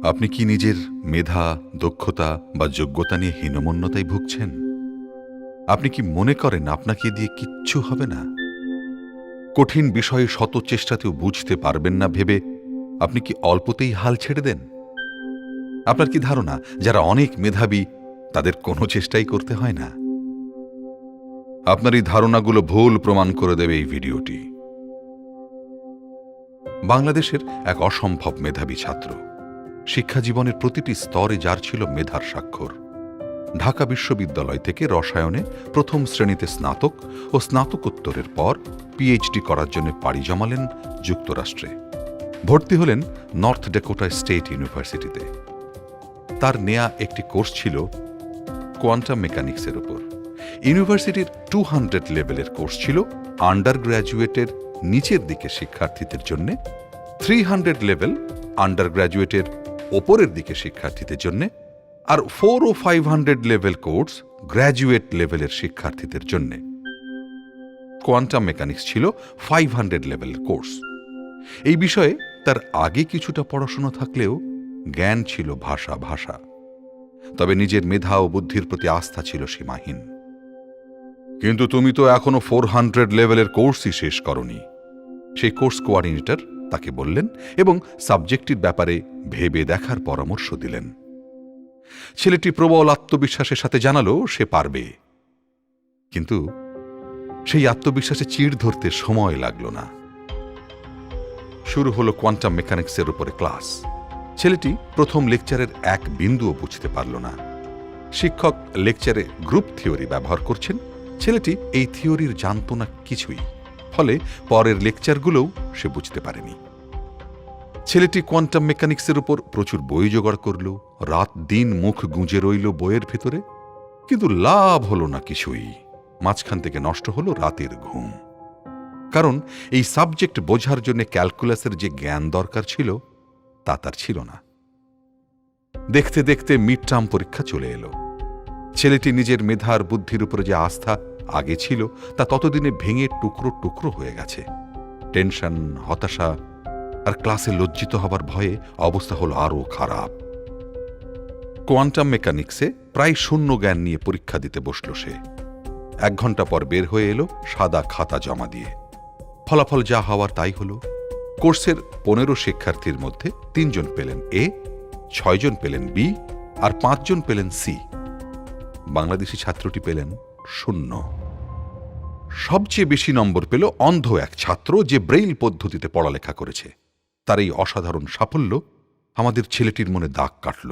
আপনি কি নিজের মেধা, দক্ষতা বা যোগ্যতা নিয়ে হীনমন্যতায় ভুগছেন? আপনি কি মনে করেন আপনাকে দিয়ে কিচ্ছু হবে না? কঠিন বিষয়ে শত চেষ্টাতেও বুঝতে পারবেন না ভেবে আপনি কি অল্পতেই হাল ছেড়ে দেন? আপনার কি ধারণা যারা অনেক মেধাবী তাদের কোনো চেষ্টাই করতে হয় না? আপনার এই ধারণাগুলো ভুল প্রমাণ করে দেবে এই ভিডিওটি। বাংলাদেশের এক অসম্ভব মেধাবী ছাত্র, শিক্ষা জীবনের প্রতিটি স্তরে যার ছিল মেধার স্বাক্ষর। ঢাকা বিশ্ববিদ্যালয় থেকে রসায়নে প্রথম শ্রেণীতে স্নাতক ও স্নাতকোত্তরের পর পিএইচডি করার জন্য পাড়ি জমালেন যুক্তরাষ্ট্রে। ভর্তি হলেন নর্থ ডেকোটা স্টেট ইউনিভার্সিটিতে। তার নেয়া একটি কোর্স ছিল কোয়ান্টাম মেকানিক্সের উপর। ইউনিভার্সিটির 200 লেভেলের কোর্স ছিল আন্ডার গ্র্যাজুয়েটের নিচের দিকে শিক্ষার্থীদের জন্য, 300 লেভেল আন্ডার গ্র্যাজুয়েটের ওপরের দিকে শিক্ষার্থীদের জন্য, আর 400 ও 500 লেভেল কোর্স গ্র্যাজুয়েট লেভেলের শিক্ষার্থীদের জন্য। কোয়ান্টাম মেকানিক্স ছিল 500 লেভেল কোর্স। এই বিষয়ে তার আগে কিছুটা পড়াশোনা থাকলেও জ্ঞান ছিল ভাষা ভাষা। তবে নিজের মেধা ও বুদ্ধির প্রতি আস্থা ছিল সীমাহীন। কিন্তু তুমি তো এখনো 400 লেভেলের কোর্সই শেষ করনি, সেই কোর্স কোঅর্ডিনেটর তাকে বললেন এবং সাবজেক্টটির ব্যাপারে ভেবে দেখার পরামর্শ দিলেন। ছেলেটি প্রবল আত্মবিশ্বাসের সাথে জানালো সে পারবে। কিন্তু সেই আত্মবিশ্বাসে চিড় ধরতে সময় লাগল না। শুরু হলো কোয়ান্টাম মেকানিক্সের উপরে ক্লাস। ছেলেটি প্রথম লেকচারের এক বিন্দুও বুঝতে পারল না। শিক্ষক লেকচারে গ্রুপ থিওরি ব্যবহার করছেন, ছেলেটি এই থিওরির জানত না কিছুই, ফলে পরের লেকচারগুলোও সে বুঝতে পারেনি। ছেলেটি কোয়ান্টাম মেকানিক্সের উপর প্রচুর বই জোগাড় করল, রাত দিন মুখ গুঁজে রইল বইয়ের ভেতরে, কিন্তু লাভ হলো না কিছুই। মাঝখান থেকে নষ্ট হলো রাতের ঘুম। কারণ এই সাবজেক্ট বোঝার জন্য ক্যালকুলাসের যে জ্ঞান দরকার ছিল তা তার ছিল না। দেখতে দেখতে মিড টার্ম পরীক্ষা চলে এলো। ছেলেটি নিজের মেধার বুদ্ধির উপরে যে আস্থা আগে ছিল তা ততদিনে ভেঙে টুকরো টুকরো হয়ে গেছে। টেনশন, হতাশা আর ক্লাসে লজ্জিত হবার ভয়ে অবস্থা হলো আরও খারাপ। কোয়ান্টাম মেকানিক্সে প্রায় শূন্য জ্ঞান নিয়ে পরীক্ষা দিতে বসল সে। 1 ঘন্টা পর বের হয়ে এলো সাদা খাতা জমা দিয়ে। ফলাফল যা হওয়ার তাই হলো। কোর্সের 15 শিক্ষার্থীর মধ্যে 3 জন পেলেন এ, 6 জন পেলেন বি আর 5 জন পেলেন সি। বাংলাদেশি ছাত্রটি পেলেন 0। সবচেয়ে বেশি নম্বর পেল অন্ধ এক ছাত্র যে ব্রেইল পদ্ধতিতে পড়ালেখা করেছে। তার এই অসাধারণ সাফল্য আমাদের ছেলেটির মনে দাগ কাটল।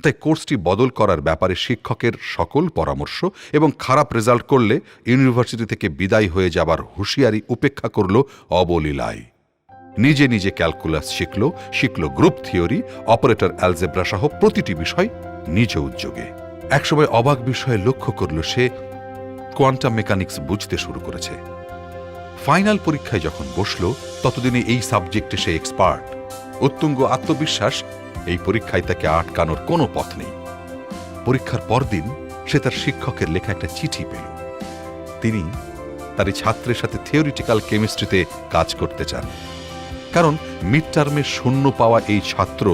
তাই কোর্সটি বদল করার ব্যাপারে শিক্ষকের সকল পরামর্শ এবং খারাপ রেজাল্ট করলে ইউনিভার্সিটি থেকে বিদায় হয়ে যাবার হুঁশিয়ারি উপেক্ষা করল অবলীলায়। নিজে নিজে ক্যালকুলাস শিখল গ্রুপ থিওরি, অপারেটর অ্যালজেব্রা সহ প্রতিটি বিষয় নিজ উদ্যোগে। একসময় অবাক বিষয়ে লক্ষ্য করল সে কোয়ান্টাম মেকানিক্স বুঝতে শুরু করেছে। ফাইনাল পরীক্ষায় যখন বসল ততদিনে এই সাবজেক্টে সে এক্সপার্ট। উত্তুঙ্গ আত্মবিশ্বাস, এই পরীক্ষায় তাকে আটকানোর কোনো পথ নেই। পরীক্ষার পরদিন সে তার শিক্ষকের লেখা একটা চিঠি পেল। তিনি তার এই ছাত্রের সাথে থিওরিটিক্যাল কেমিস্ট্রিতে কাজ করতে চান। কারণ মিড টার্মে 0 পাওয়া এই ছাত্র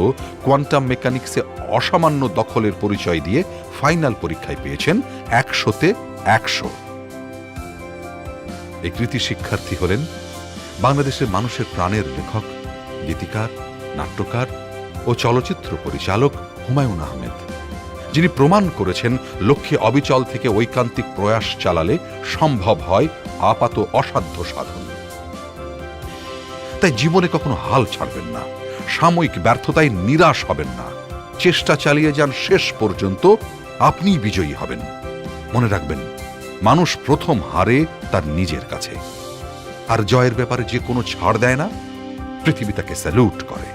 কোয়ান্টাম মেকানিক্সে অসামান্য দখলের পরিচয় দিয়ে ফাইনাল পরীক্ষায় পেয়েছেন 100-তে 100। এই কৃতি শিক্ষার্থী হলেন বাংলাদেশের মানুষের প্রাণের লেখক, গীতিকার, নাট্যকার ও চলচ্চিত্র পরিচালক হুমায়ূন আহমেদ, যিনি প্রমাণ করেছেন লক্ষ্যে অবিচল থেকে ঐকান্তিক প্রয়াস চালালে সম্ভব হয় আপাত অসাধ্য সাধন। তাই জীবনে কখনো হাল ছাড়বেন না, সাময়িক ব্যর্থতায় নিরাশ হবেন না, চেষ্টা চালিয়ে যান শেষ পর্যন্ত, আপনিই বিজয়ী হবেন। মনে রাখবেন, মানুষ প্রথম হারে তার নিজের কাছে, আর জয়ের ব্যাপারে যে কোনো ছাড় দেয় না, পৃথিবী তাকে স্যালুট করে।